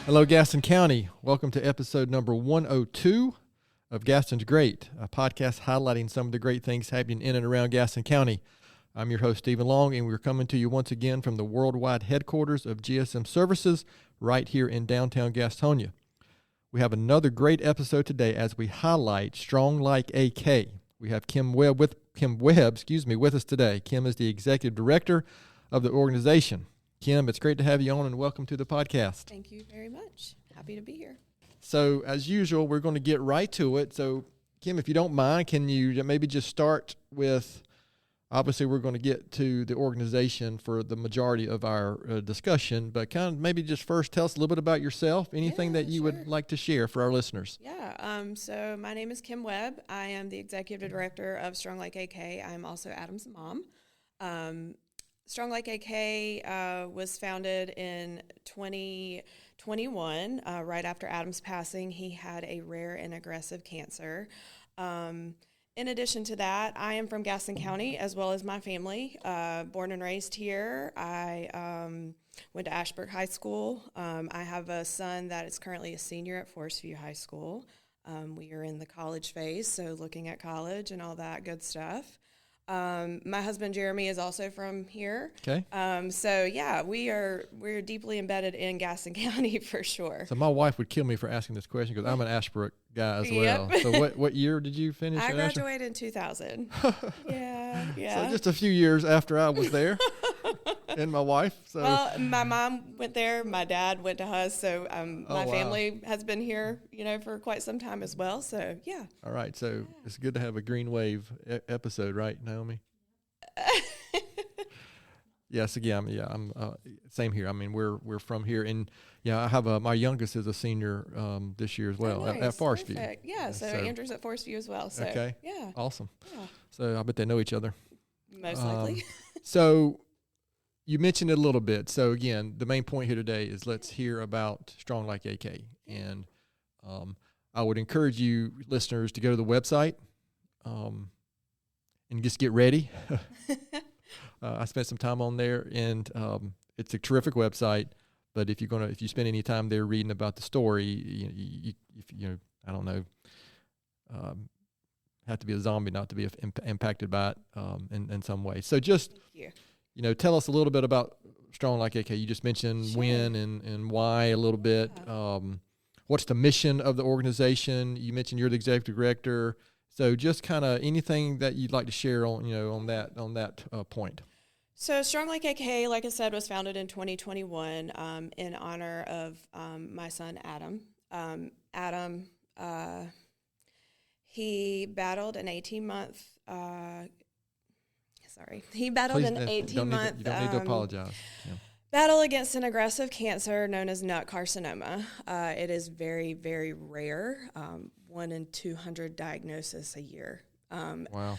Hello, Gaston County. Welcome to episode number 102 of Gaston's Great, a podcast highlighting some of the great things happening in and around Gaston County. I'm your host, Stephen Long, and we're coming to you once again from the worldwide headquarters of GSM Services right here in downtown Gastonia. We have another great episode today as we highlight Strong Like AK. We have Kim Webb with us today. Kim is the executive director of the organization. Kim, it's great to have you on, and welcome to the podcast. Thank you very much. Happy to be here. So, as usual, we're going to get right to it. So, Kim, if you don't mind, can you maybe just start with, obviously we're going to get to the organization for the majority of our discussion, but kind of maybe just first tell us a little bit about yourself, anything that you would like to share for our listeners. So my name is Kim Webb. I am the executive director of Strong Like AK. I'm also Adam's mom. Strong Like AK was founded in 2021, right after Adam's passing. He had a rare and aggressive cancer. In addition to that, I am from Gaston County, as well as my family. Born and raised here. I went to Ashburn High School. I have a son that is currently a senior at Forest View High School. We are in the college phase, so looking at college and all that good stuff. My husband Jeremy is also from here. Okay. We're deeply embedded in Gaston County for sure. So my wife would kill me for asking this question because I'm an Ashbrook guy as well. Yep. So what year did you finish? I graduated in 2000. Yeah. So just a few years after I was there, and my wife. So well, my mom went there. My dad went to Hus. So my family has been here, for quite some time as well. So yeah. All right. So it's good to have a Green Wave episode, right, Naomi? Yes. Again. I'm same here. I mean, we're from here, and I have my youngest is a senior this year as well at Forest View. Yeah. So Andrew's at Forest View as well. So okay. Yeah. Awesome. Yeah. So I bet they know each other. Most likely. So you mentioned it a little bit. So again, the main point here today is let's hear about Strong Like AK, and I would encourage you listeners to go to the website and just get ready. I spent some time on there, and it's a terrific website. But if you spend any time there reading about the story, I don't know, have to be a zombie not to be impacted by it in some way. So just tell us a little bit about Strong Like AK. You just mentioned when and why a little bit. What's the mission of the organization? You mentioned you're the executive director. So just kind of anything that you'd like to share on that point. So Strong Like AK, like I said, was founded in 2021 in honor of my son Adam. He battled an 18-month. He battled an 18-month. You don't need to apologize. Yeah. Battle against an aggressive cancer known as nut carcinoma. It is very, very rare. 1 in 200 diagnoses a year. Wow.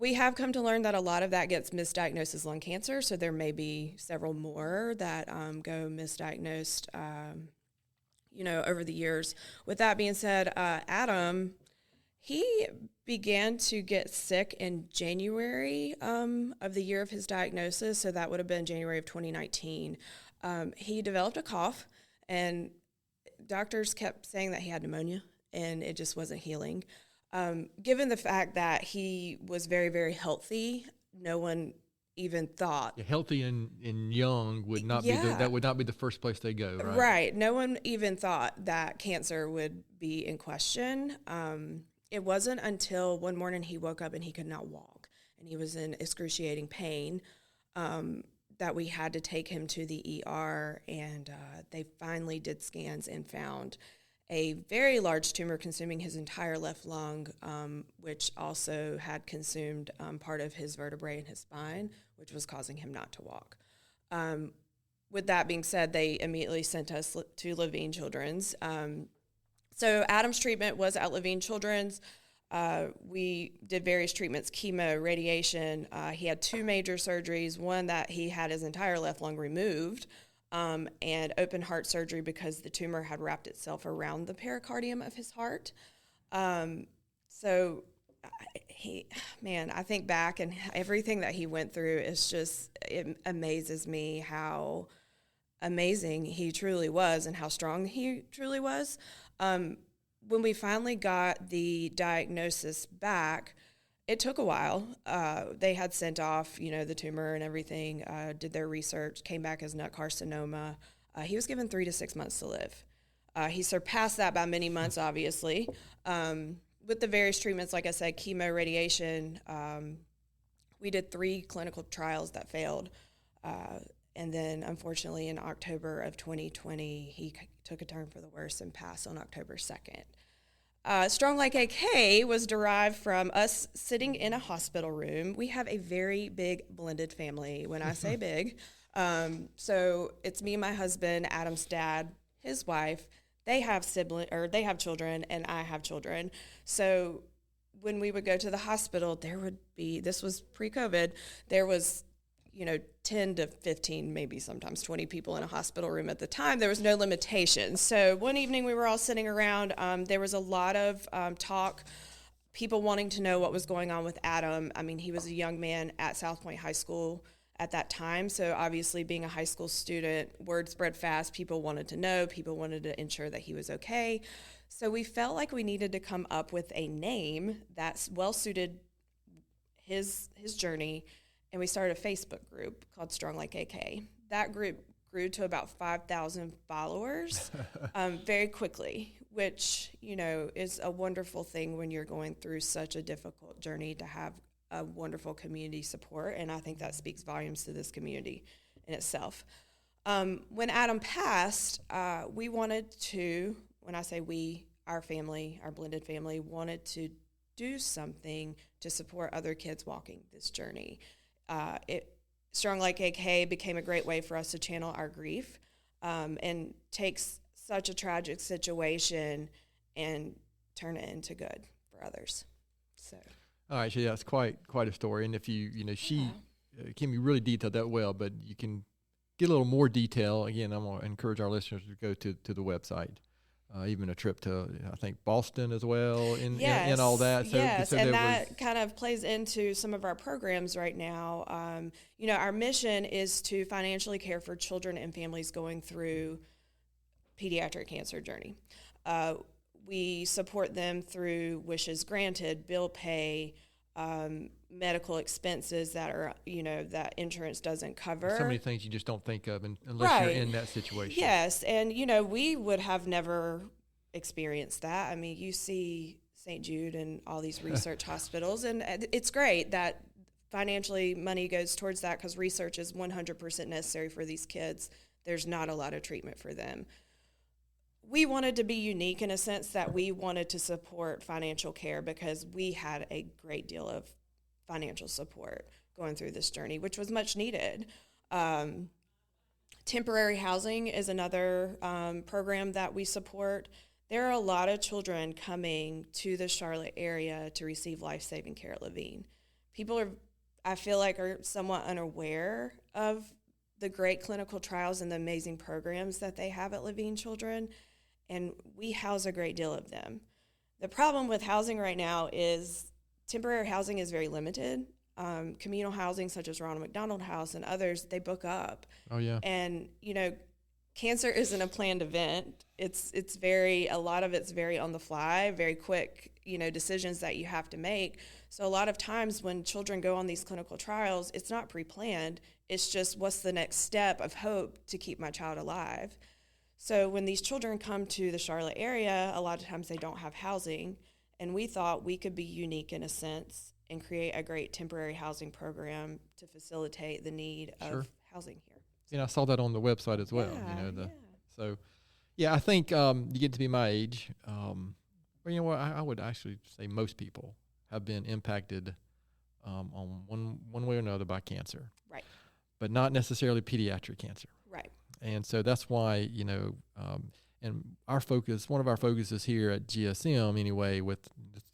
We have come to learn that a lot of that gets misdiagnosed as lung cancer, so there may be several more that go misdiagnosed, over the years. With that being said, Adam, he began to get sick in January of the year of his diagnosis, so that would have been January of 2019. He developed a cough, and doctors kept saying that he had pneumonia, and it just wasn't healing. Given the fact that he was very, very healthy, no one even thought. Healthy and young would not be that would not be the first place they go, right? Right. No one even thought that cancer would be in question. It wasn't until one morning he woke up and he could not walk, and he was in excruciating pain, that we had to take him to the ER, and they finally did scans and found a very large tumor consuming his entire left lung, which also had consumed part of his vertebrae in his spine, which was causing him not to walk. With that being said, they immediately sent us to Levine Children's. So Adam's treatment was at Levine Children's. We did various treatments, chemo, radiation. He had 2 major surgeries, one that he had his entire left lung removed, and open heart surgery because the tumor had wrapped itself around the pericardium of his heart. So I think back, and everything that he went through is just, it amazes me how amazing he truly was and how strong he truly was. When we finally got the diagnosis back, it took a while. They had sent off, the tumor and everything, did their research, came back as nut carcinoma. He was given 3 to 6 months to live. He surpassed that by many months, obviously. With the various treatments, like I said, chemo, radiation, we did 3 clinical trials that failed. And then, unfortunately, in October of 2020, he took a turn for the worse and passed on October 2nd. Strong Like AK was derived from us sitting in a hospital room. We have a very big blended family. When I say big, so it's me and my husband, Adam's dad, his wife. They have children, and I have children. So when we would go to the hospital, this was pre-COVID, there was 10 to 15, maybe sometimes 20 people in a hospital room at the time. There was no limitation. So one evening we were all sitting around. There was a lot of talk, people wanting to know what was going on with Adam. I mean, he was a young man at South Point High School at that time. So obviously being a high school student, word spread fast. People wanted to know. People wanted to ensure that he was okay. So we felt like we needed to come up with a name that's well-suited his journey. And we started a Facebook group called Strong Like AK. That group grew to about 5,000 followers very quickly, which, is a wonderful thing when you're going through such a difficult journey to have a wonderful community support. And I think that speaks volumes to this community in itself. When Adam passed, we wanted to, when I say we, our family, our blended family, wanted to do something to support other kids walking this journey. Strong Like AK became a great way for us to channel our grief and take such a tragic situation and turn it into good for others. So, all right, so yeah, it's quite a story. And if she can be really detailed that well, but you can get a little more detail. Again, I'm going to encourage our listeners to go to the website. Even a trip to, I think, Boston as well, in all that. So, yes, and that kind of plays into some of our programs right now. Our mission is to financially care for children and families going through pediatric cancer journey. We support them through wishes granted, bill pay, medical expenses that are, that insurance doesn't cover. So many things you just don't think of unless you're in that situation. Yes, and, we would have never experienced that. I mean, you see St. Jude and all these research hospitals, and it's great that financially money goes towards that because research is 100% necessary for these kids. There's not a lot of treatment for them. We wanted to be unique in a sense that we wanted to support financial care because we had a great deal of financial support going through this journey, which was much needed. Temporary housing is another program that we support. There are a lot of children coming to the Charlotte area to receive life-saving care at Levine. People I feel like, are somewhat unaware of the great clinical trials and the amazing programs that they have at Levine Children, and we house a great deal of them. The problem with housing right now is temporary housing is very limited. Communal housing, such as Ronald McDonald House and others, they book up. Oh, yeah. And, cancer isn't a planned event. A lot of it's very on the fly, very quick, decisions that you have to make. So a lot of times when children go on these clinical trials, it's not pre-planned. It's just what's the next step of hope to keep my child alive. So when these children come to the Charlotte area, a lot of times they don't have housing, and we thought we could be unique in a sense and create a great temporary housing program to facilitate the need of housing here. I saw that on the website as well. So, I think you get to be my age. Well, you know what? I would actually say most people have been impacted on one way or another by cancer. Right. But not necessarily pediatric cancer. Right. And so that's why, and one of our focuses here at GSM anyway, with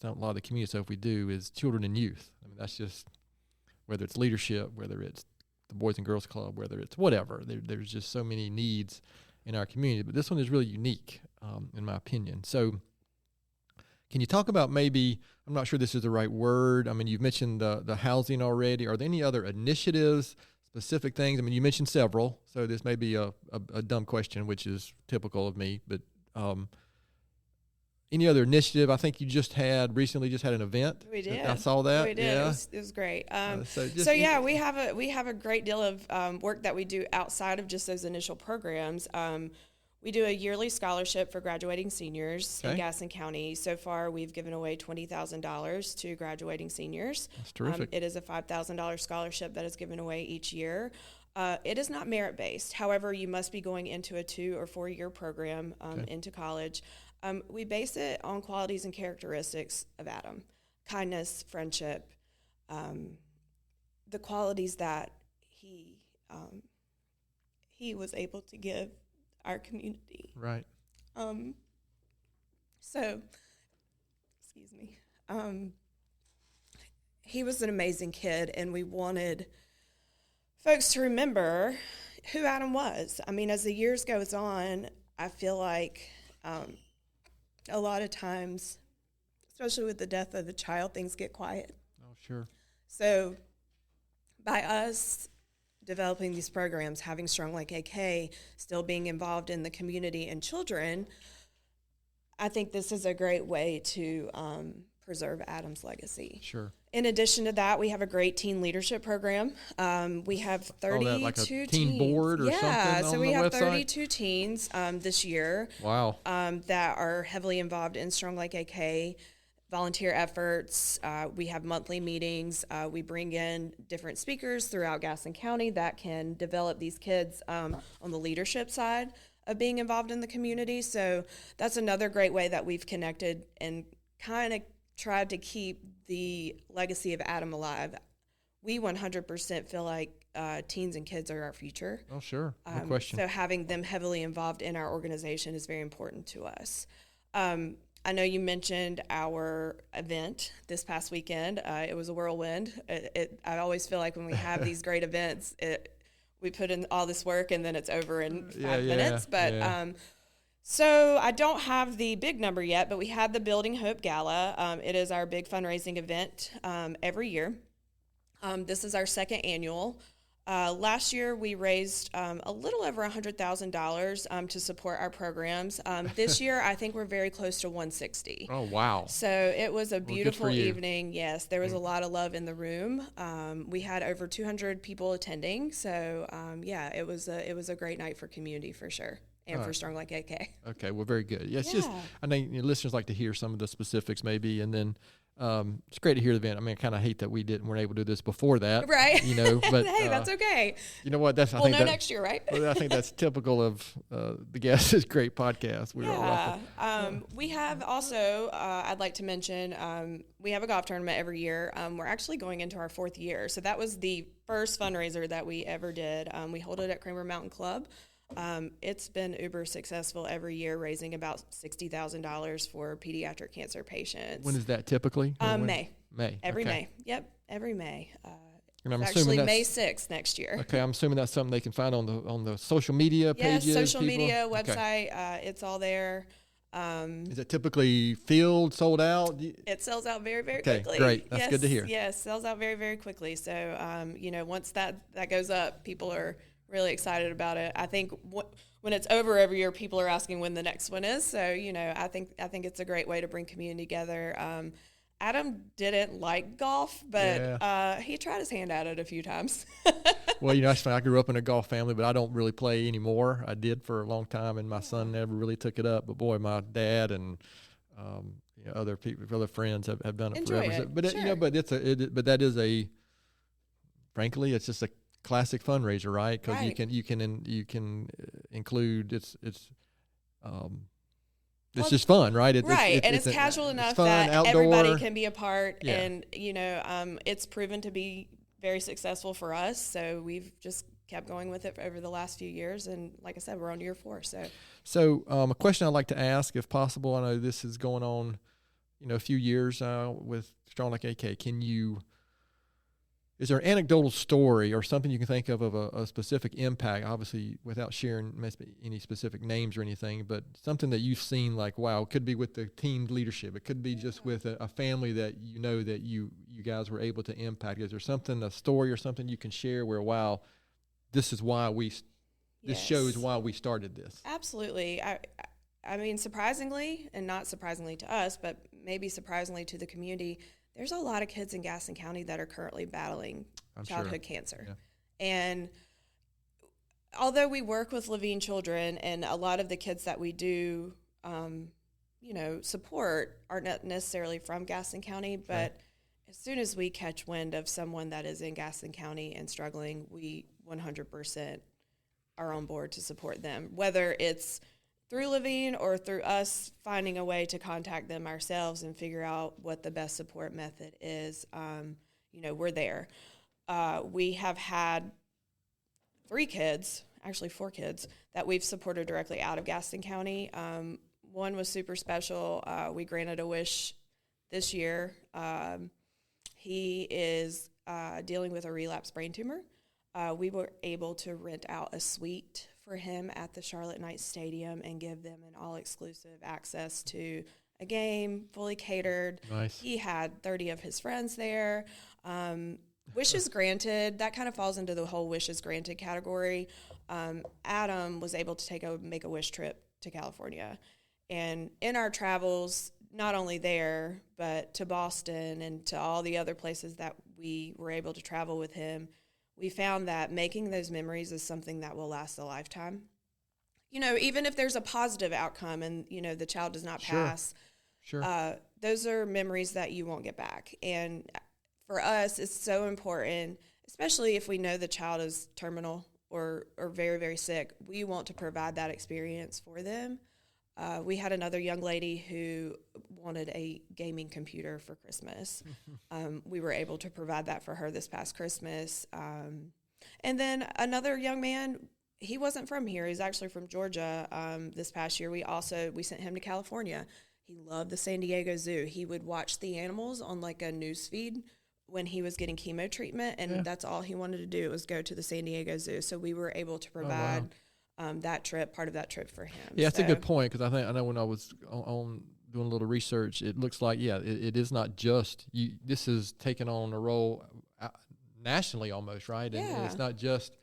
a lot of the community stuff we do, is children and youth. I mean, that's just, whether it's leadership, whether it's the Boys and Girls Club, whether it's whatever, there's just so many needs in our community. But this one is really unique, in my opinion. So can you talk about maybe, I'm not sure this is the right word. I mean, you've mentioned the housing already. Are there any other initiatives specific things? I mean, you mentioned several, so this may be a dumb question, which is typical of me, but any other initiative? I think you recently just had an event. We did. I saw that. We did. Yeah. It was great. We have a great deal of work that we do outside of just those initial programs. We do a yearly scholarship for graduating seniors in Gaston County. So far, we've given away $20,000 to graduating seniors. That's terrific. It is a $5,000 scholarship that is given away each year. It is not merit-based. However, you must be going into a 2 or 4 year program into college. We base it on qualities and characteristics of Adam: kindness, friendship, the qualities that he was able to give our community. Right. So, excuse me. He was an amazing kid, and we wanted folks to remember who Adam was. I mean, as the years goes on, I feel like a lot of times, especially with the death of the child, things get quiet. Oh, sure. So by us developing these programs, having Strong Like AK, still being involved in the community and children, I think this is a great way to preserve Adam's legacy. Sure. In addition to that, we have a great teen leadership program. We have 32 like a teens. teen board or something on so we the have website? 32 teens this year. Wow. That are heavily involved in Strong Like AK volunteer efforts. We have monthly meetings. We bring in different speakers throughout Gaston County that can develop these kids on the leadership side of being involved in the community. So that's another great way that we've connected and kind of tried to keep the legacy of Adam alive. We 100% feel like teens and kids are our future. Oh, sure. No question. So having them heavily involved in our organization is very important to us. I know you mentioned our event this past weekend. It was a whirlwind. I always feel like when we have these great events, we put in all this work and then it's over in 5 minutes. But so I don't have the big number yet, but we had the Building Hope Gala. It is our big fundraising event every year. This is our second annual. Last year, we raised a little over $100,000 to support our programs. This year, I think we're very close to 160. Oh, wow. So it was a beautiful evening. Yes, there was a lot of love in the room. We had over 200 people attending. So, it was a great night for community for sure. And for Strong Like AK. Okay, well, very good. Yeah, it's just, I think listeners like to hear some of the specifics maybe, and then it's great to hear the event. I mean, I kind of hate that weren't able to do this before that. Right. But hey, that's okay. You know what? We'll know next year, right? Well, I think that's typical of the Guest's Great podcast. We have also, I'd like to mention, we have a golf tournament every year. We're actually going into our 4th year. So that was the first fundraiser that we ever did. We hold it at Kramer Mountain Club. It's been uber successful every year, raising about $60,000 for pediatric cancer patients. When is that typically? May. Every May. Yep, every May. And I'm actually May 6th next year. Okay, I'm assuming that's something they can find on the social media pages. Yes, social media website. It's all there. Is it typically sold out? It sells out very, very quickly. Great. That's good to hear. Yes, sells out very, very quickly. So, once that goes up, people are really excited about it. I think when it's over every year, people are asking when the next one is. So, I think it's a great way to bring community together. Adam didn't like golf, but he tried his hand at it a few times. Well, that's funny. I grew up in a golf family, but I don't really play anymore. I did for a long time, and my son never really took it up. But boy, my dad and other friends have done it forever. It. But sure. But that is frankly, it's just a classic fundraiser, right? Because you can include it's just fun, right? It's casual enough fun, that outdoor. Everybody can be a part, and it's proven to be very successful for us. So we've just kept going with it over the last few years, and like I said, we're on year 4. So a question I'd like to ask, if possible, I know this is going on, a few years with Strong Like AK. Is there an anecdotal story or something you can think of a specific impact, obviously without sharing any specific names or anything, but something that you've seen like, wow, it could be with the team leadership. It could be just with a family that that you guys were able to impact. Is there a story or something you can share where, wow, this is why this Yes. shows why we started this. Absolutely. I mean, surprisingly, and not surprisingly to us, but maybe surprisingly to the community, there's a lot of kids in Gaston County that are currently battling childhood cancer. Yeah. And although we work with Levine children, and a lot of the kids that we do, support aren't not necessarily from Gaston County, but Right. as soon as we catch wind of someone that is in Gaston County and struggling, we 100% are on board to support them, whether it's through Levine or through us finding a way to contact them ourselves and figure out what the best support method is. We're there. We have had 4 kids that we've supported directly out of Gaston County. One was super special. We granted a wish this year. He is dealing with a relapsed brain tumor. We were able to rent out a suite for him at the Charlotte Knights Stadium and give them an all-exclusive access to a game, fully catered. Nice. He had 30 of his friends there. Wishes granted, that kind of falls into the whole wishes granted category. Adam was able to make a wish trip to California. And in our travels, not only there, but to Boston and to all the other places that we were able to travel with him, we found that making those memories is something that will last a lifetime. Even if there's a positive outcome and, the child does not pass, Sure. those are memories that you won't get back. And for us, it's so important, especially if we know the child is terminal or very, very sick. We want to provide that experience for them. We had another young lady who wanted a gaming computer for Christmas. We were able to provide that for her this past Christmas. And then another young man, he wasn't from here. He's actually from Georgia. This past year, we sent him to California. He loved the San Diego Zoo. He would watch the animals on like a news feed when he was getting chemo treatment, and that's all he wanted to do was go to the San Diego Zoo. So we were able to provide part of that trip for him. Yeah, that's a good point, because I know when I was on doing a little research, it looks like, it is not just you. This is taking on a role nationally almost, right? And it's not just,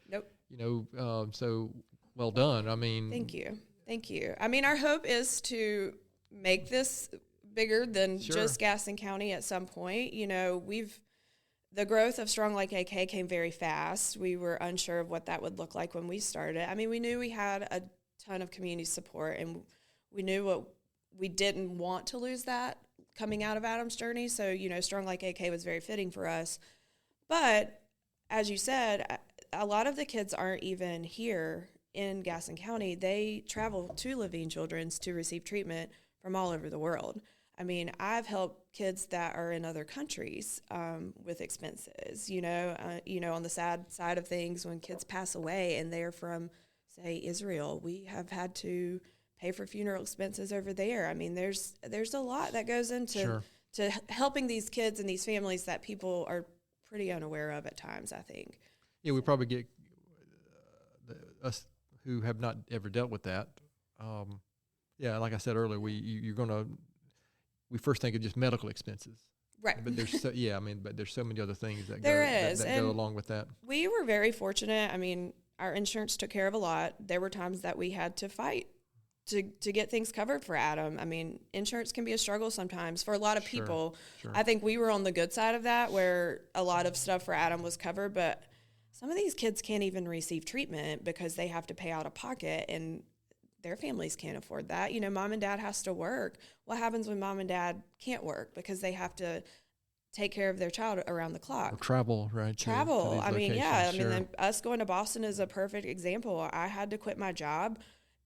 so well done. I mean. Thank you. I mean, our hope is to make this bigger than just Gaston County at some point. The growth of Strong Like AK came very fast. We were unsure of what that would look like when we started. I mean, we knew we had a ton of community support, and we knew we didn't want to lose that coming out of Adam's journey. So, Strong Like AK was very fitting for us. But as you said, a lot of the kids aren't even here in Gaston County. They travel to Levine Children's to receive treatment from all over the world. I mean, I've helped kids that are in other countries with expenses, on the sad side of things, when kids pass away and they're from, say, Israel, we have had to pay for funeral expenses over there. I mean, there's a lot that goes into to helping these kids and these families that people are pretty unaware of at times, I think. Yeah, we probably get us who have not ever dealt with that. Like I said earlier, we first think of just medical expenses. Right. But there's so many other things that go along with that. We were very fortunate. I mean, our insurance took care of a lot. There were times that we had to fight to get things covered for Adam. I mean, insurance can be a struggle sometimes for a lot of people. Sure. I think we were on the good side of that, where a lot of stuff for Adam was covered, but some of these kids can't even receive treatment because they have to pay out of pocket, and their families can't afford that. Mom and dad has to work. What happens when mom and dad can't work because they have to take care of their child around the clock? Or travel, right? Travel. I mean, us going to Boston is a perfect example. I had to quit my job.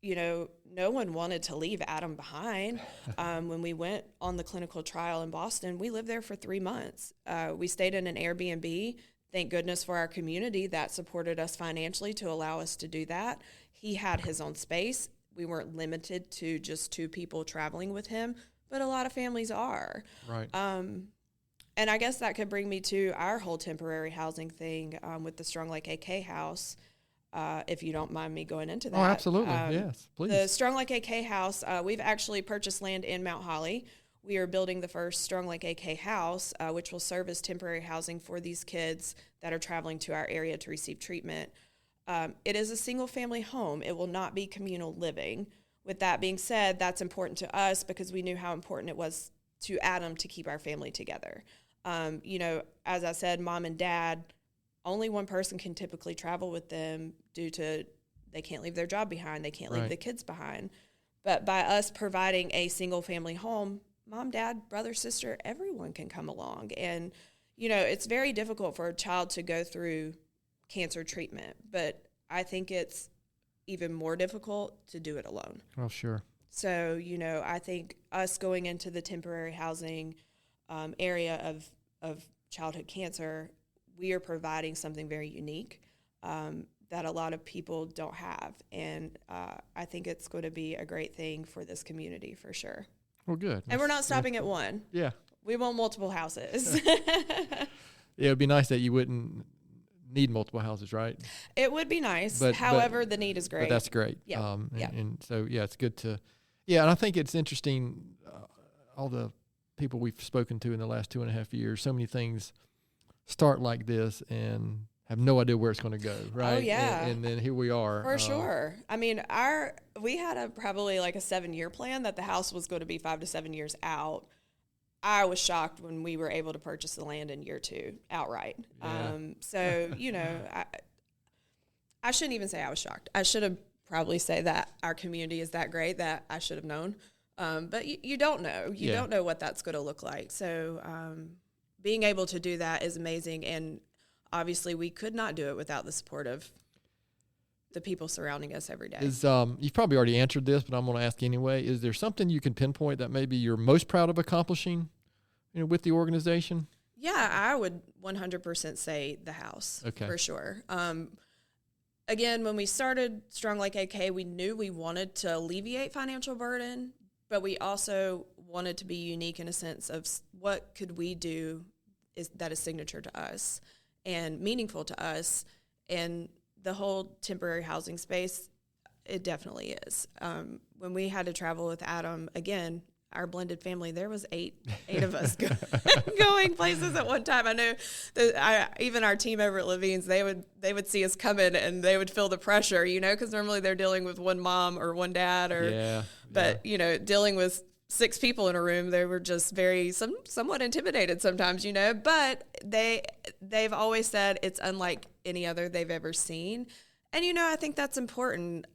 No one wanted to leave Adam behind. When we went on the clinical trial in Boston, we lived there for 3 months. We stayed in an Airbnb. Thank goodness for our community that supported us financially to allow us to do that. He had his own space. We weren't limited to just 2 people traveling with him, but a lot of families are. Right. And I guess that could bring me to our whole temporary housing thing with the Strong Like AK house, if you don't mind me going into that. Oh, absolutely. Yes, please. The Strong Like AK house, we've actually purchased land in Mount Holly. We are building the first Strong Like AK house, which will serve as temporary housing for these kids that are traveling to our area to receive treatment. It is a single-family home. It will not be communal living. With that being said, that's important to us because we knew how important it was to Adam to keep our family together. As I said, mom and dad, only one person can typically travel with them due to they can't leave their job behind. They can't leave the kids behind. But by us providing a single-family home, mom, dad, brother, sister, everyone can come along. And, it's very difficult for a child to go through cancer treatment, but I think it's even more difficult to do it alone. Oh, sure. So, I think us going into the temporary housing area of childhood cancer, we are providing something very unique that a lot of people don't have. And I think it's going to be a great thing for this community for sure. Well, good. And we're not stopping at one. Yeah. We want multiple houses. Yeah, it'd be nice that you wouldn't need multiple houses, right? It would be nice. But the need is great. But that's great. Yeah. And so, it's good to, and I think it's interesting, all the people we've spoken to in the last 2.5 years, so many things start like this and have no idea where it's going to go, right? Oh, yeah. And then here we are. For sure. I mean, we had probably like a 7-year plan that the house was going to be 5 to 7 years out. I was shocked when we were able to purchase the land in year 2 outright. Yeah. I shouldn't even say I was shocked. I should have probably say that our community is that great that I should have known. But you don't know. You don't know what that's going to look like. So being able to do that is amazing. And obviously we could not do it without the support of the people surrounding us every day. You've probably already answered this, but I'm going to ask anyway. Is there something you can pinpoint that maybe you're most proud of accomplishing, with the organization? Yeah, I would 100% say the house, for sure. Again, when we started Strong Like AK, we knew we wanted to alleviate financial burden, but we also wanted to be unique in a sense of what could we do that is signature to us and meaningful to us. And the whole temporary housing space, it definitely is. When we had to travel with Adam, again, our blended family, there was eight of us going places at one time. I know that even our team over at Levine's, they would see us coming and they would feel the pressure, because normally they're dealing with one mom or one dad, but dealing with 6 people in a room, they were just somewhat intimidated sometimes, but they've always said it's unlike any other they've ever seen. And, I think that's important.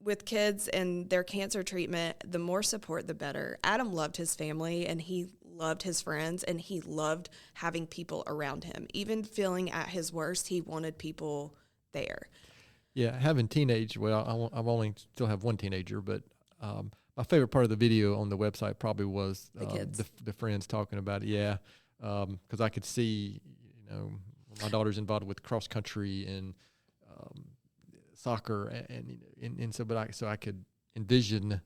With kids and their cancer treatment, the more support, the better. Adam loved his family, and he loved his friends, and he loved having people around him. Even feeling at his worst, he wanted people there. Yeah, having I've only still have one teenager, but my favorite part of the video on the website probably was the kids. The friends talking about it. Yeah, because I could see, my daughter's involved with cross country and soccer, and so I could envision,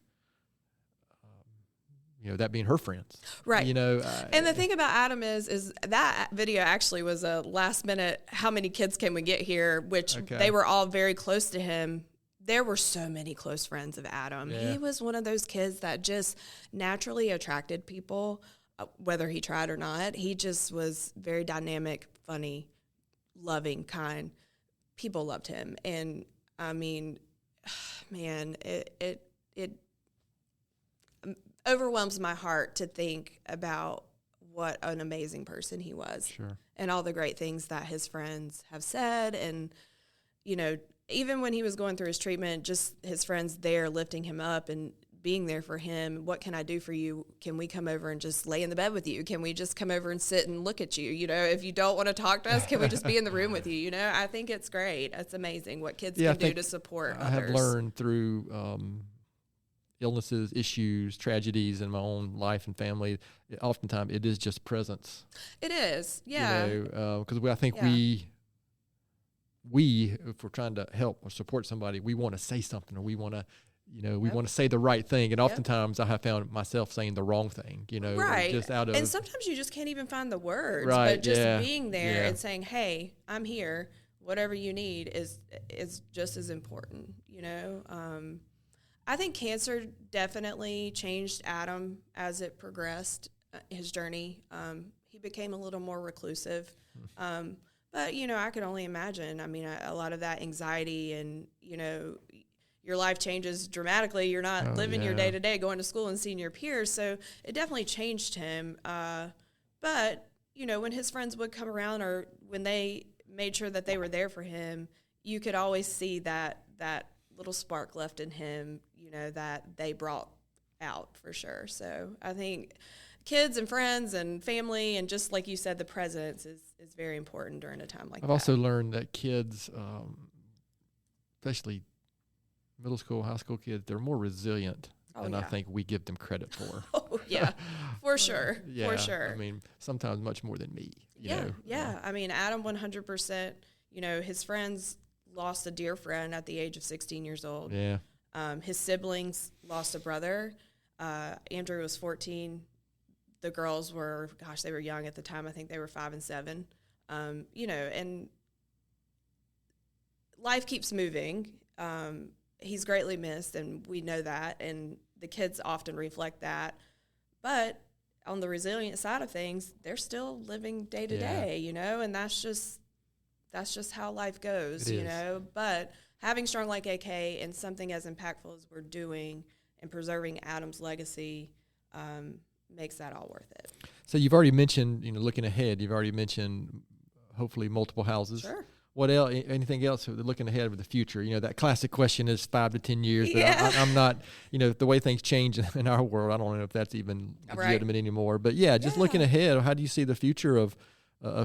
that being her friends, right? And the thing about Adam is that video actually was a last minute. How many kids can we get here? Which they were all very close to him. There were so many close friends of Adam. Yeah. He was one of those kids that just naturally attracted people, whether he tried or not. He just was very dynamic, funny, loving, kind. People loved him, and I mean, man, it overwhelms my heart to think about what an amazing person he was. Sure. And all the great things that his friends have said. And, even when he was going through his treatment, just his friends there lifting him up and being there for him. What can I do for you? Can we come over and just lay in the bed with you? Can we just come over and sit and look at you? If you don't want to talk to us, can we just be in the room with you? I think it's great. It's amazing what kids can do to support others. I have learned through illnesses, issues, tragedies in my own life and family, oftentimes it is just presence. It is, yeah. Because I think we, if we're trying to help or support somebody, we want to say something, or we want to, we want to say the right thing. And oftentimes I have found myself saying the wrong thing, right. just out of. And sometimes you just can't even find the words, right, but just being there and saying, hey, I'm here. Whatever you need is just as important, I think cancer definitely changed Adam as it progressed, his journey. He became a little more reclusive. But But, I could only imagine. I mean, a lot of that anxiety and, your life changes dramatically. You're not living your day-to-day, going to school and seeing your peers. So it definitely changed him. But, when his friends would come around or when they made sure that they were there for him, you could always see that little spark left in him, that they brought out for sure. So I think kids and friends and family and just like you said, the presence is very important during a time like that. I've also learned that kids, especially middle school, high school kids, they're more resilient than I think we give them credit for. Oh, yeah, for sure. Yeah, for sure. I mean, sometimes much more than me. You know? Yeah. I mean, Adam 100%, his friends lost a dear friend at the age of 16 years old. Yeah. His siblings lost a brother. Andrew was 14. The girls were, they were young at the time. I think they were 5 and 7. And life keeps moving. He's greatly missed, and we know that, and the kids often reflect that. But on the resilient side of things, they're still living day to day, and that's just how life goes, But having Strong Like AK and something as impactful as we're doing and preserving Adam's legacy makes that all worth it. So you've already mentioned, looking ahead, you've already mentioned hopefully multiple houses. Sure. What else? Anything else looking ahead for the future? That classic question is 5 to 10 years. But I'm not, the way things change in our world, I don't know if that's even legitimate anymore. But just looking ahead, how do you see the future of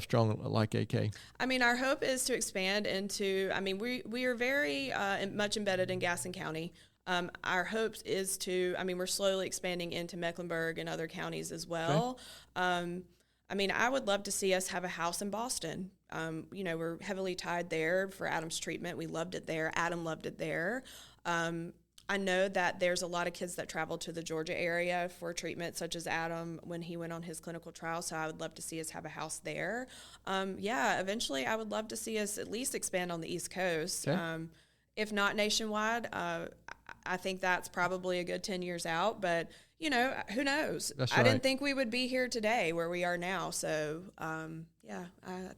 Strong Like AK? I mean, our hope is to expand into, we are very much embedded in Gaston County. Our hope is to, we're slowly expanding into Mecklenburg and other counties as well. Okay. I would love to see us have a house in Boston. We're heavily tied there for Adam's treatment. We loved it there. Adam loved it there. I know that there's a lot of kids that travel to the Georgia area for treatment, such as Adam when he went on his clinical trial. So I would love to see us have a house there. Eventually I would love to see us at least expand on the East Coast. Okay. If not nationwide, I think that's probably a good 10 years out, but who knows? That's right. I didn't think we would be here today where we are now. So, and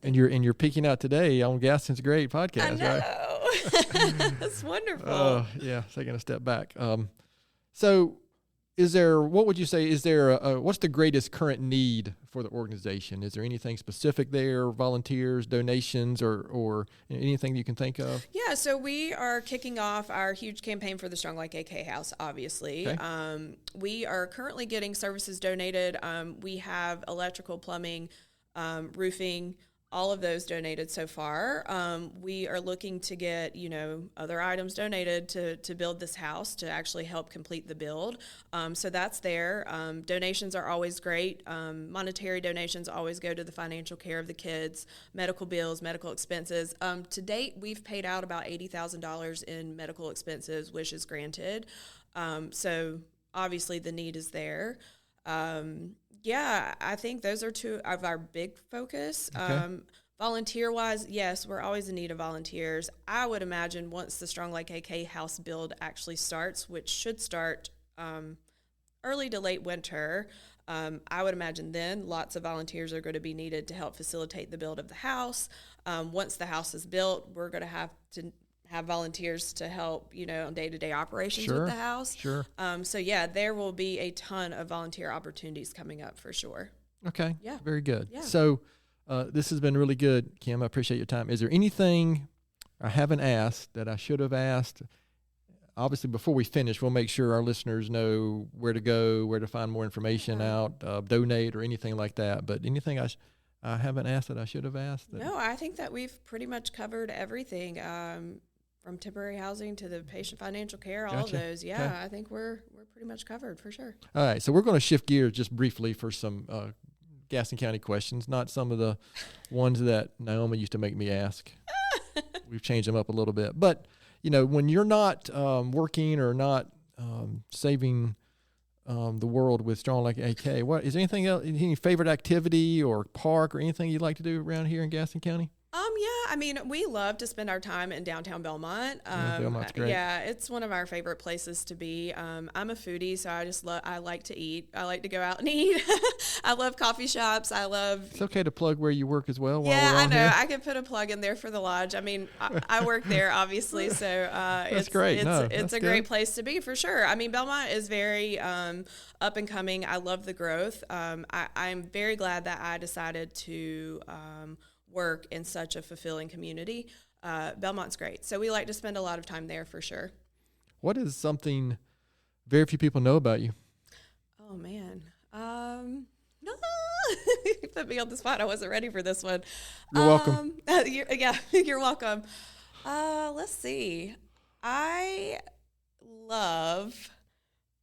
you're peeking out today on Gaston's Great podcast, I know. Right? That's wonderful. Taking a step back. So what would you say, what's the greatest current need for the organization? Is there anything specific there, volunteers, donations, or anything you can think of? Yeah, so we are kicking off our huge campaign for the Strong Like AK House, obviously. Okay. We are currently getting services donated. We have electrical, plumbing, roofing, all of those donated so far. We are looking to get, other items donated to build this house to actually help complete the build. So that's there. Donations are always great. Monetary donations always go to the financial care of the kids, medical bills, medical expenses. To date, we've paid out about $80,000 in medical expenses, wishes granted. So obviously the need is there. I think those are two of our big focus. Okay. Volunteer-wise, yes, we're always in need of volunteers. I would imagine once the Strong Like AK house build actually starts, which should start early to late winter, I would imagine then lots of volunteers are going to be needed to help facilitate the build of the house. Once the house is built, we're going to have volunteers to help, on day-to-day operations with the house. Sure. There will be a ton of volunteer opportunities coming up for sure. Okay. Yeah. Very good. Yeah. So this has been really good, Kim. I appreciate your time. Is there anything I haven't asked that I should have asked? Obviously, before we finish, we'll make sure our listeners know where to go, where to find more information out, donate, or anything like that. But anything I haven't asked that I should have asked? No, I think that we've pretty much covered everything. From temporary housing to the patient financial care, all of those. Yeah, okay. I think we're pretty much covered for sure. All right, so we're going to shift gears just briefly for some Gaston County questions, not some of the ones that Naomi used to make me ask. We've changed them up a little bit. But, when you're not working or not saving the world with Strong Like AK, what is there anything else, any favorite activity or park or anything you'd like to do around here in Gaston County? Yeah, I mean, we love to spend our time in downtown Belmont. Belmont's great. Yeah, it's one of our favorite places to be. I'm a foodie, so I like to eat. I like to go out and eat. I love coffee shops. It's okay to plug where you work as well. Yeah, I know. Here. I could put a plug in there for the lodge. I mean, I work there, obviously, so that's great. It's a great place to be for sure. I mean, Belmont is very up and coming. I love the growth. I'm very glad that I decided to work in such a fulfilling community. Belmont's great. So we like to spend a lot of time there for sure. What is something very few people know about you? Oh, man. No, you put me on the spot. I wasn't ready for this one. You're welcome. You're welcome. Let's see. I love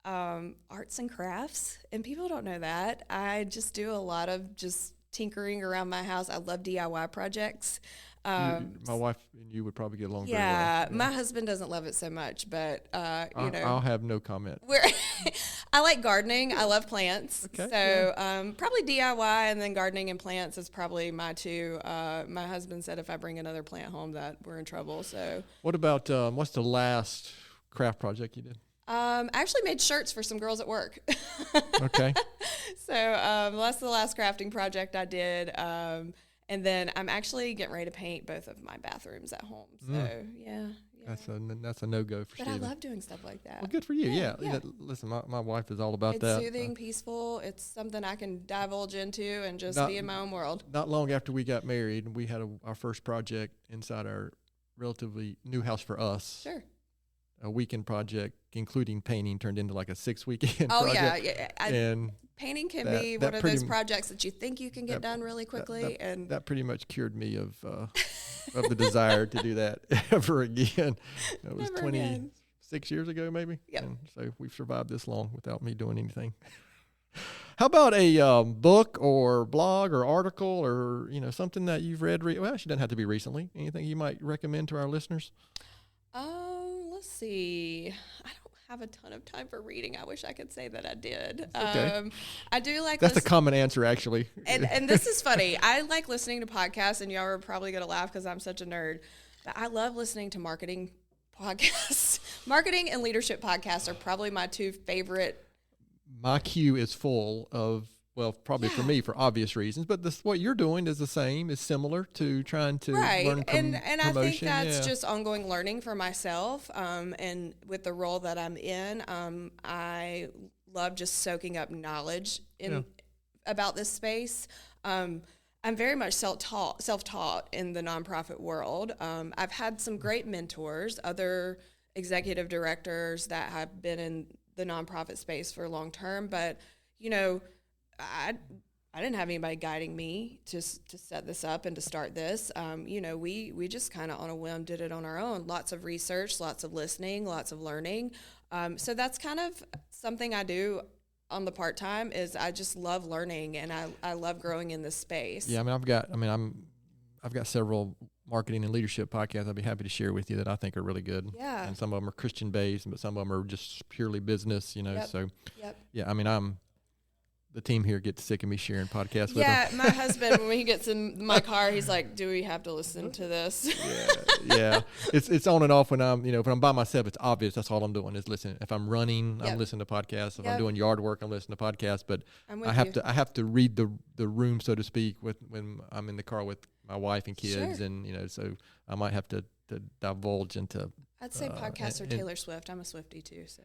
arts and crafts, and people don't know that. I just do a lot of just tinkering around my house. I love DIY projects. My wife and you would probably get along very well. Yeah, my husband doesn't love it so much, but I'll have no comment. I like gardening. I love plants. Okay, So probably DIY, and then gardening and plants is probably my two. My husband said if I bring another plant home that we're in trouble. So what about what's the last craft project you did? I actually made shirts for some girls at work. Okay. So that's the last crafting project I did. And then I'm actually getting ready to paint both of my bathrooms at home. So yeah. That's a no-go for But Steven. I love doing stuff like that. Well, good for you. Yeah. Yeah. Listen, my wife is all about It's that. soothing, peaceful. It's something I can divulge into and just be in my own world. Not long after we got married, we had our first project inside our relatively new house for us. Sure. A weekend project, including painting, turned into like a 6-weekend Oh, project. yeah. And painting can that- be that one of pretty those m- projects that you think you can get done really quickly. and that pretty much cured me of the desire to do that ever again. It was Never 26 years ago, maybe. Yep. And so we've survived this long without me doing anything. How about a book or blog or article or something that you've read? Well, it doesn't have to be recently. Anything you might recommend to our listeners? Let's see. I don't have a ton of time for reading. I wish I could say that I did. Okay. I do like That's a common answer, actually. and this is funny. I like listening to podcasts, and y'all are probably going to laugh because I'm such a nerd. But I love listening to marketing podcasts. Marketing and leadership podcasts are probably my two favorite. My queue is full of, well, probably for me for obvious reasons, but what you're doing is the same, is similar to trying to learn and I think promotion. that's just ongoing learning for myself. And with the role that I'm in, I love just soaking up knowledge about this space. I'm very much self-taught in the nonprofit world. I've had some great mentors, other executive directors that have been in the nonprofit space for long term, but I didn't have anybody guiding me to set this up and to start this. We just kind of on a whim did it on our own. Lots of research, lots of listening, lots of learning. So that's kind of something I do on the part-time is I just love learning and I love growing in this space. Yeah, I've got several marketing and leadership podcasts I'd be happy to share with you that I think are really good. Yeah. And some of them are Christian-based, but some of them are just purely business, Yep. So, Yep. yeah, the team here gets sick of me sharing podcasts with them. Yeah, my husband, when he gets in my car, he's like, do we have to listen to this? Yeah. It's on and off when I'm by myself, it's obvious that's all I'm doing is listening. If I'm running, I'm listening to podcasts. If I'm doing yard work, I'm listening to podcasts. But I have to read the room, so to speak, when I'm in the car with my wife and kids. Sure. And, so I might have to divulge into. I'd say podcasts are Taylor Swift. I'm a Swiftie too, so.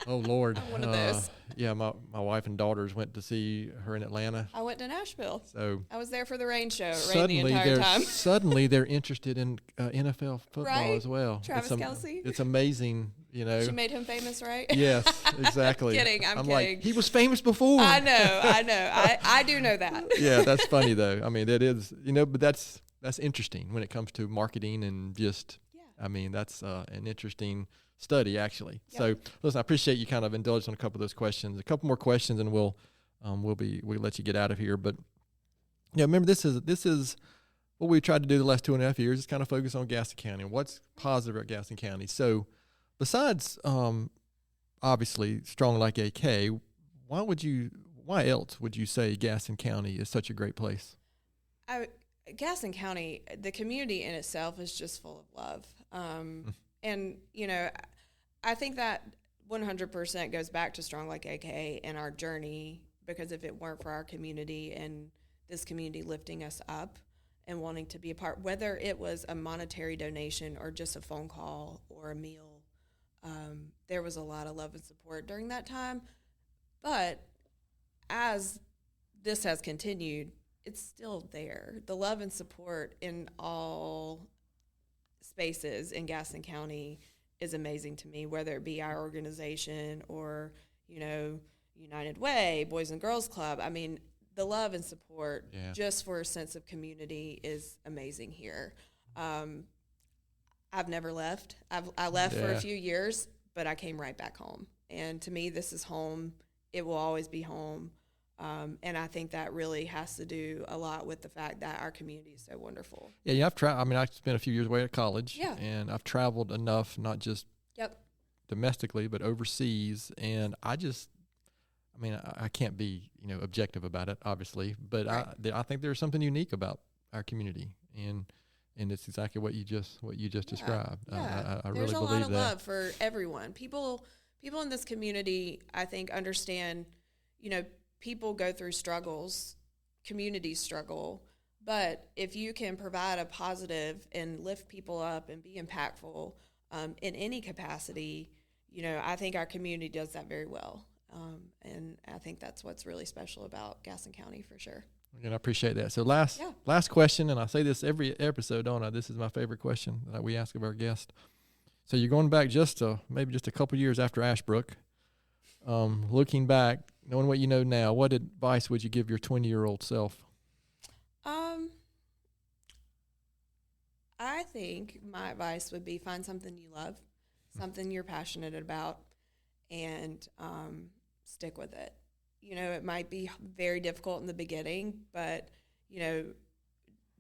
Oh, Lord. I'm one of those. Yeah, my wife and daughters went to see her in Atlanta. I went to Nashville. So I was there for the rain show. It rained the entire time. Suddenly they're interested in NFL football Right? as well. Travis Kelce. It's amazing, She made him famous, right? Yes, exactly. I'm kidding. I'm kidding. like, he was famous before. I know. I do know that. Yeah, that's funny though. That is, but that's interesting when it comes to marketing and just, that's an interesting study actually. Yep. So listen, I appreciate you kind of indulged on a couple of those questions. A couple more questions and we'll let you get out of here. But remember this is what we tried to do the last 2.5 years is kind of focus on Gaston County and what's positive at Gaston County. So besides obviously Strong Like AK, why else would you say Gaston County is such a great place? Gaston County, the community in itself is just full of love. And, you know, I think that 100% goes back to Strong Like AK and our journey, because if it weren't for our community and this community lifting us up and wanting to be a part, whether it was a monetary donation or just a phone call or a meal, there was a lot of love and support during that time. But as this has continued, it's still there. The love and support in all spaces in Gaston County is amazing to me, whether it be our organization or, you know, United Way, Boys and Girls Club. I mean, the love and support just for a sense of community is amazing here. I've never left. I left for a few years, but I came right back home. And to me, this is home. It will always be home. And I think that really has to do a lot with the fact that our community is so wonderful. Yeah, I mean, I spent a few years away at college, and I've traveled enough, not just domestically, but overseas. And I mean, I can't be, you know, objective about it, obviously, but I think there's something unique about our community, and it's exactly what you just described. Yeah. I really believe that. There's a lot of love for everyone. People in this community, I think, understand, you know, people go through struggles, communities struggle, but if you can provide a positive and lift people up and be impactful in any capacity, you know, I think our community does that very well. And I think that's what's really special about Gaston County for sure. And I appreciate that. So last question, and I say this every episode, don't I? This is my favorite question that we ask of our guests. So you're going back maybe just a couple years after Ashbrook. Looking back, knowing what you know now, what advice would you give your 20-year-old self? I think my advice would be find something you love, something you're passionate about, and stick with it. You know, it might be very difficult in the beginning, but, you know,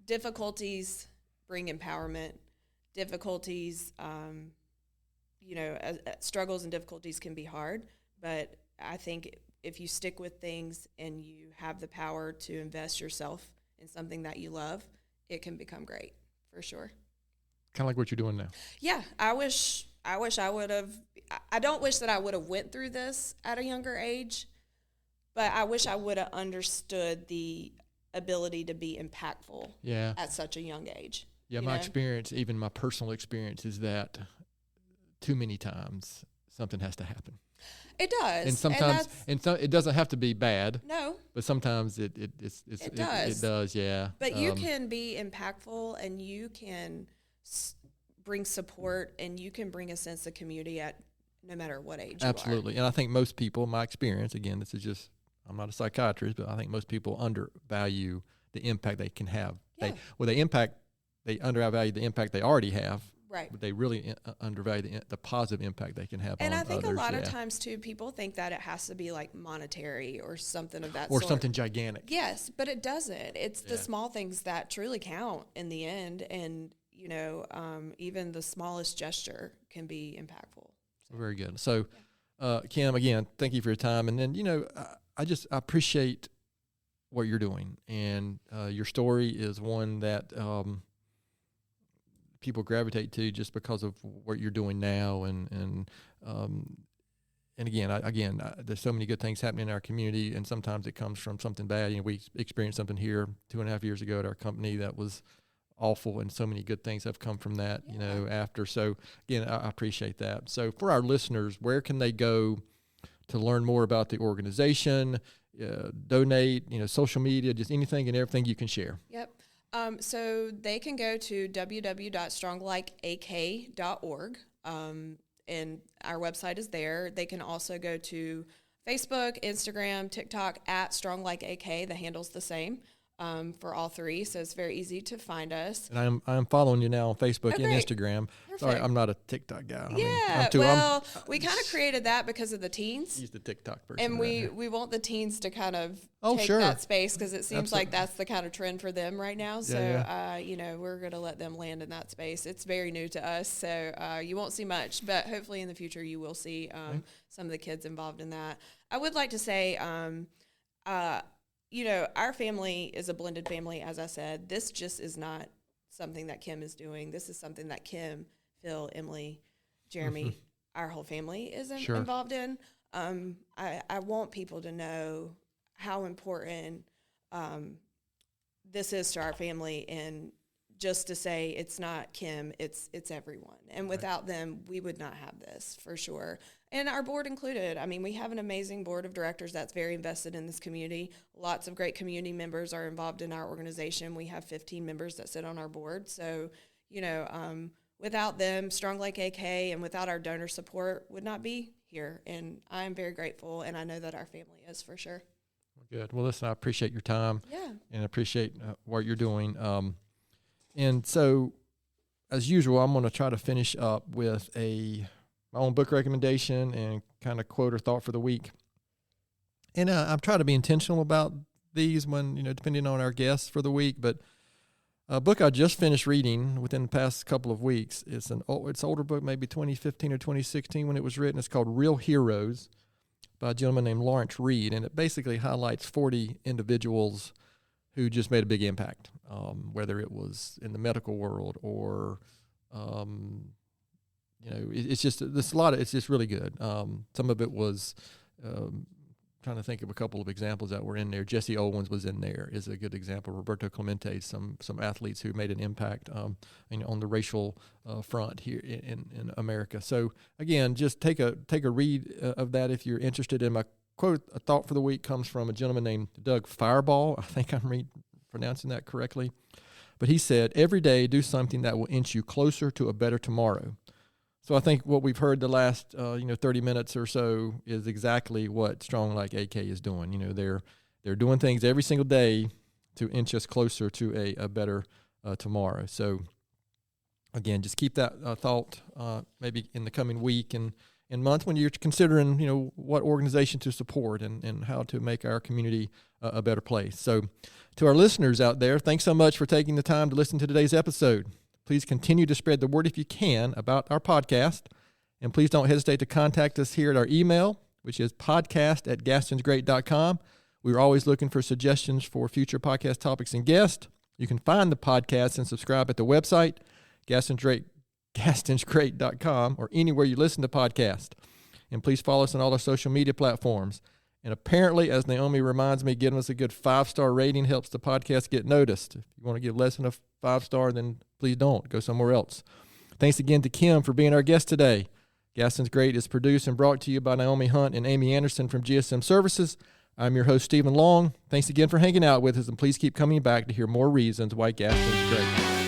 difficulties bring empowerment. Difficulties, you know, struggles and difficulties can be hard, but I think if you stick with things and you have the power to invest yourself in something that you love, it can become great, for sure. Kind of like what you're doing now. Yeah, I wish I would have. I don't wish that I would have went through this at a younger age, but I wish I would have understood the ability to be impactful at such a young age. Yeah, my experience, even my personal experience, is that too many times something has to happen. It does, and sometimes, it doesn't have to be bad. No, but sometimes it does. It does, yeah. But you can be impactful, and you can bring support, and you can bring a sense of community at no matter what age. Absolutely, you are. And I think most people, my experience, again, this is just, I'm not a psychiatrist, but I think most people undervalue the impact they can have. Yeah. They undervalue the impact they already have. Right. But they really undervalue the positive impact they can have on others. And I think a lot of times, too, people think that it has to be like monetary or something of that or sort. Or something gigantic. Yes, but it doesn't. It's the small things that truly count in the end. And, you know, even the smallest gesture can be impactful. So. Very good. So, Kim, again, thank you for your time. And then, you know, I appreciate what you're doing. And your story is one that people gravitate to just because of what you're doing now, and again, there's so many good things happening in our community, and sometimes it comes from something bad. You know, we experienced something here 2.5 years ago at our company that was awful, and so many good things have come from that. You know, after. So again, I appreciate that. So for our listeners, where can they go to learn more about the organization, donate? You know, social media, just anything and everything you can share. Yep. So they can go to www.stronglikeak.org, and our website is there. They can also go to Facebook, Instagram, TikTok at StrongLikeAK. The handle's the same for all three, so it's very easy to find us. And I'm following you now on Facebook and Instagram. Perfect. Sorry, I'm not a TikTok guy. We kind of created that because of the teens. He's the TikTok person. And we want the teens to kind of take that space, because it seems like that's the kind of trend for them right now. So, you know, we're going to let them land in that space. It's very new to us, so you won't see much. But hopefully in the future you will see some of the kids involved in that. I would like to say our family is a blended family, as I said. This just is not something that Kim is doing. This is something that Kim, Phil, Emily, Jeremy, our whole family is involved in. I want people to know how important this is to our family, and just to say it's not Kim, it's everyone. And without them, we would not have this, for sure. And our board included. I mean, we have an amazing board of directors that's very invested in this community. Lots of great community members are involved in our organization. We have 15 members that sit on our board. So, without them, Strong Lake AK, and without our donor support, would not be here. And I'm very grateful, and I know that our family is, for sure. Good. Well, listen, I appreciate your time. Yeah. And appreciate what you're doing. And so, as usual, I'm going to try to finish up with my own book recommendation and kind of quote or thought for the week. And I'm trying to be intentional about these when, depending on our guests for the week. But a book I just finished reading within the past couple of weeks, it's an older book, maybe 2015 or 2016 when it was written. It's called Real Heroes by a gentleman named Lawrence Reed. And it basically highlights 40 individuals who just made a big impact, whether it was in the medical world or, it's just it's just really good. Some of it was trying to think of a couple of examples that were in there. Jesse Owens was in there, is a good example. Roberto Clemente, some athletes who made an impact on the racial front here in America. So again, just take a read of that if you're interested. In my quote, a thought for the week comes from a gentleman named Doug Fireball. I think I'm pronouncing that correctly. But he said, every day do something that will inch you closer to a better tomorrow. So I think what we've heard the last 30 minutes or so is exactly what Strong Lake AK is doing. They're doing things every single day to inch us closer to a better tomorrow. So again, just keep that thought maybe in the coming week and month when you're considering what organization to support and how to make our community a better place. So to our listeners out there, thanks so much for taking the time to listen to today's episode. Please continue to spread the word if you can about our podcast. And please don't hesitate to contact us here at our email, which is podcast@gastonsgreat.com. We're always looking for suggestions for future podcast topics and guests. You can find the podcast and subscribe at the website, gastonsgreat.com, or anywhere you listen to podcasts. And please follow us on all our social media platforms. And apparently, as Naomi reminds me, giving us a good 5-star rating helps the podcast get noticed. If you want to give less than a 5-star, then please don't. Go somewhere else. Thanks again to Kim for being our guest today. Gaston's Great is produced and brought to you by Naomi Hunt and Amy Anderson from GSM Services. I'm your host, Stephen Long. Thanks again for hanging out with us, and please keep coming back to hear more reasons why Gaston's great.